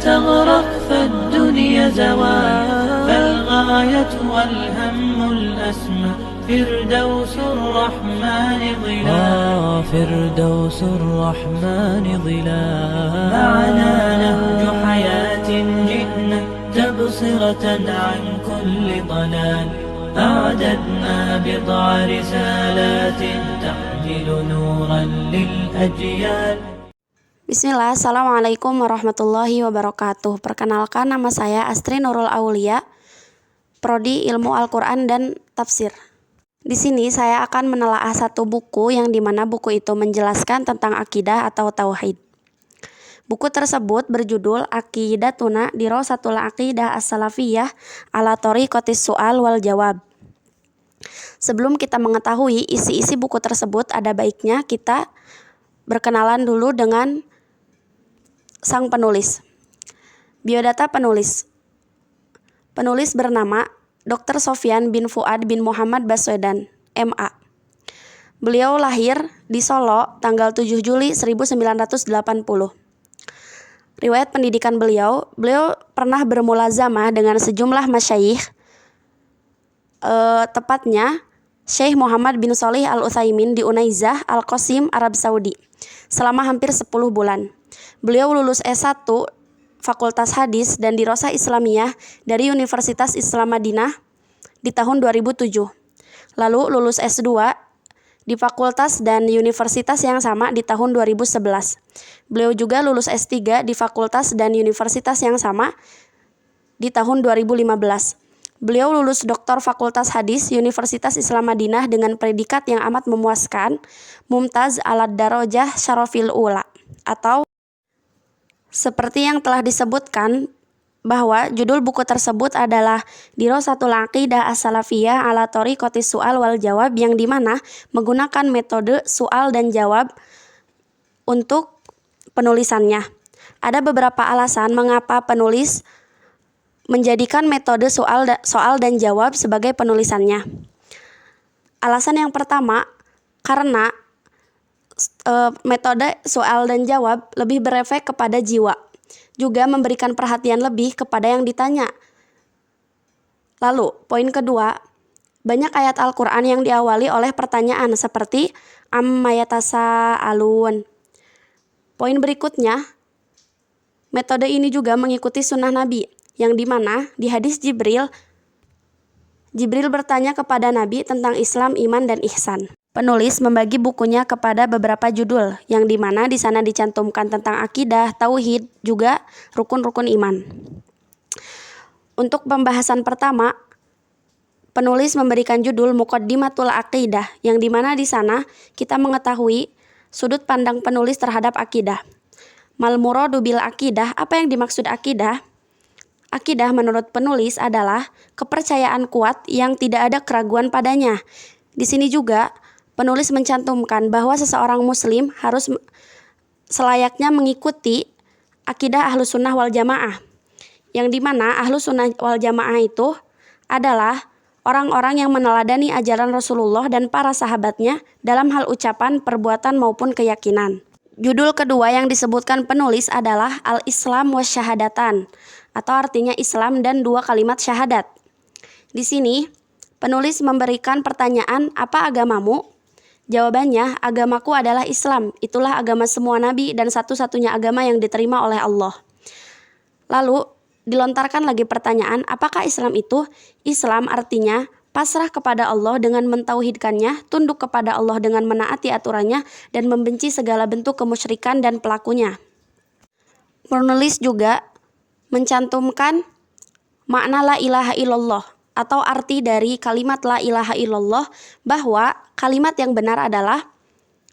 تغرق فالدنيا زوال فالغاية والهم الأسمى فردوس الرحمن ظلال فردوس الرحمن ظلال معنا نهج حياة جئنا تبصرة عن كل ضلال أعددنا بضع رسالات تحمل نورا للأجيال. Bismillah, Assalamualaikum warahmatullahi wabarakatuh. Perkenalkan, nama saya Astri Nurul Aulia, Prodi Ilmu Al-Quran dan Tafsir. Di sini saya akan menelaah satu buku yang dimana buku itu menjelaskan tentang akidah atau tauhid. Buku tersebut berjudul Aqidatuna Dirasatul Aqidah As-Salafiyah ala Thoriqatis Su'al wal Jawab. Sebelum kita mengetahui isi-isi buku tersebut, ada baiknya kita berkenalan dulu dengan sang penulis. Biodata penulis. Penulis bernama Dr. Sofyan bin Fuad bin Muhammad Baswedan, MA. Beliau lahir di Solo tanggal 7 Juli 1980. Riwayat pendidikan beliau pernah bermulazamah dengan sejumlah masyayikh, tepatnya Syekh Muhammad bin Shalih Al-Utsaimin di Unaizah, Al-Qasim, Arab Saudi, selama hampir 10 bulan. Beliau lulus S1 Fakultas Hadis dan Dirosah Islamiyah dari Universitas Islam Madinah di tahun 2007. Lalu lulus S2 di fakultas dan universitas yang sama di tahun 2011. Beliau juga lulus S3 di fakultas dan universitas yang sama di tahun 2015. Beliau lulus Doktor Fakultas Hadis Universitas Islam Madinah dengan predikat yang amat memuaskan, Mumtaz alad Darajah Syarafil Ula, atau seperti yang telah disebutkan bahwa judul buku tersebut adalah Dirasatul Aqidah As-Salafiyah ala Thoriqatis Su'al wal Jawab, yang dimana menggunakan metode soal dan jawab untuk penulisannya. Ada beberapa alasan mengapa penulis menjadikan metode soal dan jawab sebagai penulisannya. Alasan yang pertama, karena metode soal dan jawab lebih berefek kepada jiwa, juga memberikan perhatian lebih kepada yang ditanya. Lalu, poin kedua, banyak ayat Al-Quran yang diawali oleh pertanyaan seperti amma yatasaalun. Poin berikutnya, metode ini juga mengikuti sunnah Nabi, yang dimana di hadis Jibril bertanya kepada Nabi tentang Islam, iman, dan ihsan. Penulis membagi bukunya kepada beberapa judul, yang dimana di sana dicantumkan tentang akidah, tauhid, juga rukun-rukun iman. Untuk pembahasan pertama, penulis memberikan judul Muqaddimatul Aqidah, yang dimana di sana kita mengetahui sudut pandang penulis terhadap akidah. Mal muradu bil aqidah, apa yang dimaksud akidah? Akidah menurut penulis adalah kepercayaan kuat yang tidak ada keraguan padanya. Di sini juga penulis mencantumkan bahwa seseorang muslim harus selayaknya mengikuti akidah Ahlus Sunnah wal Jamaah, yang dimana Ahlus Sunnah wal Jamaah itu adalah orang-orang yang meneladani ajaran Rasulullah dan para sahabatnya dalam hal ucapan, perbuatan, maupun keyakinan. Judul kedua yang disebutkan penulis adalah Al-Islam wa Syahadatan, atau artinya Islam dan 2 kalimat syahadat. Di sini penulis memberikan pertanyaan, apa agamamu? Jawabannya, agamaku adalah Islam. Itulah agama semua nabi dan satu-satunya agama yang diterima oleh Allah. Lalu dilontarkan lagi pertanyaan, apakah Islam itu? Islam artinya pasrah kepada Allah dengan mentauhidkannya, tunduk kepada Allah dengan menaati aturannya, dan membenci segala bentuk kemusyrikan dan pelakunya. Penulis juga mencantumkan makna la ilaha illallah, atau arti dari kalimat la ilaha illallah, bahwa kalimat yang benar adalah,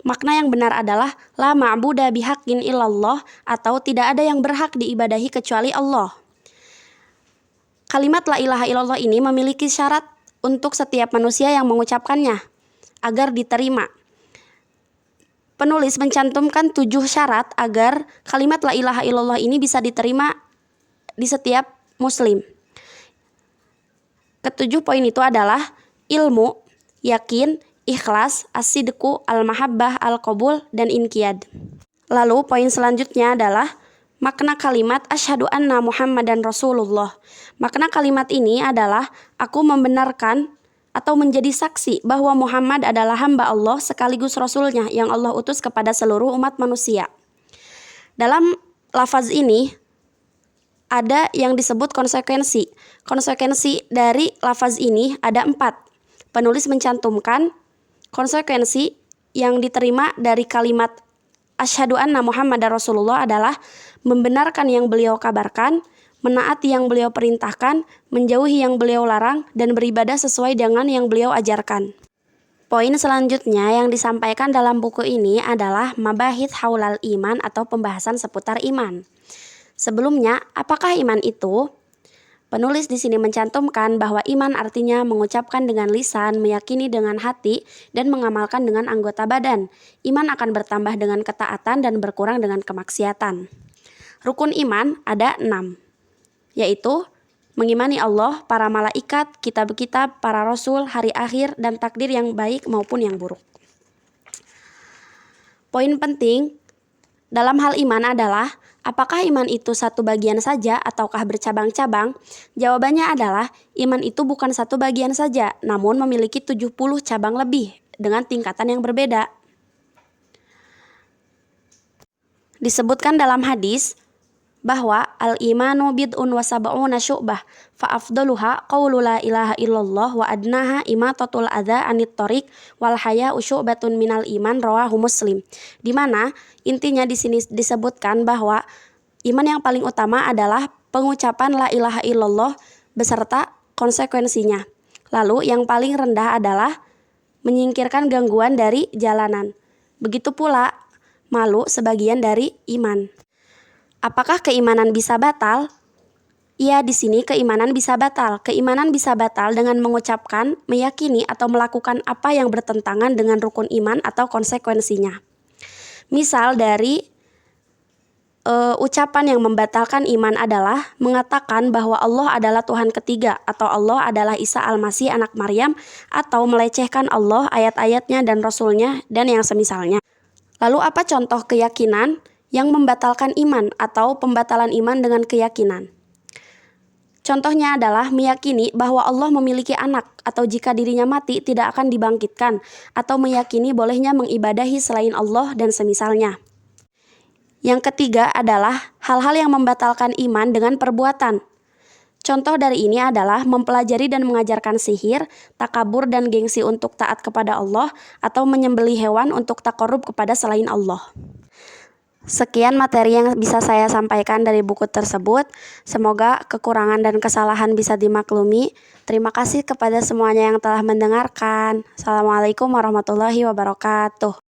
makna yang benar adalah la ma'buda bihaqqin illallah, atau tidak ada yang berhak diibadahi kecuali Allah. Kalimat la ilaha illallah ini memiliki syarat untuk setiap manusia yang mengucapkannya agar diterima. Penulis mencantumkan 7 syarat agar kalimat la ilaha illallah ini bisa diterima di setiap muslim. Ketujuh poin itu adalah ilmu, yakin, ikhlas, as-sidqu, al-mahabbah, al-qabul, dan inqiyad. Lalu poin selanjutnya adalah Makna kalimat asyhadu anna Muhammadan Rasulullah. Makna kalimat ini adalah aku membenarkan atau menjadi saksi bahwa Muhammad adalah hamba Allah sekaligus Rasulnya yang Allah utus kepada seluruh umat manusia. Dalam lafaz ini ada yang disebut konsekuensi. Konsekuensi dari lafaz ini ada 4. Penulis mencantumkan konsekuensi yang diterima dari kalimat asyhadu anna Muhammadar Rasulullah adalah membenarkan yang beliau kabarkan, menaati yang beliau perintahkan, menjauhi yang beliau larang, dan beribadah sesuai dengan yang beliau ajarkan. Poin selanjutnya yang disampaikan dalam buku ini adalah mabahith haulal iman atau pembahasan seputar iman. Sebelumnya, apakah iman itu? Penulis di sini mencantumkan bahwa iman artinya mengucapkan dengan lisan, meyakini dengan hati, dan mengamalkan dengan anggota badan. Iman akan bertambah dengan ketaatan dan berkurang dengan kemaksiatan. Rukun iman ada 6, yaitu mengimani Allah, para malaikat, kitab-kitab, para rasul, hari akhir, dan takdir yang baik maupun yang buruk. Poin penting dalam hal iman adalah apakah iman itu satu bagian saja ataukah bercabang-cabang? Jawabannya adalah iman itu bukan satu bagian saja, namun memiliki 70 cabang lebih dengan tingkatan yang berbeda. Disebutkan dalam hadis bahwa al-imanu bid'un wa sab'una syu'bah fa afdaluha qaulu la ilaha illallah wa adnaha imatatul adza anit thariq wal haya'u syu'batun minal iman rawahu Muslim. Di mana intinya di sini disebutkan bahwa iman yang paling utama adalah pengucapan la ilaha illallah beserta konsekuensinya. Lalu yang paling rendah adalah menyingkirkan gangguan dari jalanan. Begitu pula malu sebagian dari iman. Apakah keimanan bisa batal? Iya, di sini keimanan bisa batal. Keimanan bisa batal dengan mengucapkan, meyakini, atau melakukan apa yang bertentangan dengan rukun iman atau konsekuensinya. Misal dari ucapan yang membatalkan iman adalah mengatakan bahwa Allah adalah Tuhan ketiga, atau Allah adalah Isa Al-Masih anak Maryam, atau melecehkan Allah, ayat-ayatnya, dan Rasulnya, dan yang semisalnya. Lalu apa contoh keyakinan yang membatalkan iman atau pembatalan iman dengan keyakinan? Contohnya adalah meyakini bahwa Allah memiliki anak atau jika dirinya mati tidak akan dibangkitkan, atau meyakini bolehnya mengibadahi selain Allah dan semisalnya. Yang ketiga adalah hal-hal yang membatalkan iman dengan perbuatan. Contoh dari ini adalah mempelajari dan mengajarkan sihir, takabur dan gengsi untuk taat kepada Allah, atau menyembelih hewan untuk taqarrub kepada selain Allah. Sekian materi yang bisa saya sampaikan dari buku tersebut. Semoga kekurangan dan kesalahan bisa dimaklumi. Terima kasih kepada semuanya yang telah mendengarkan. Assalamualaikum warahmatullahi wabarakatuh.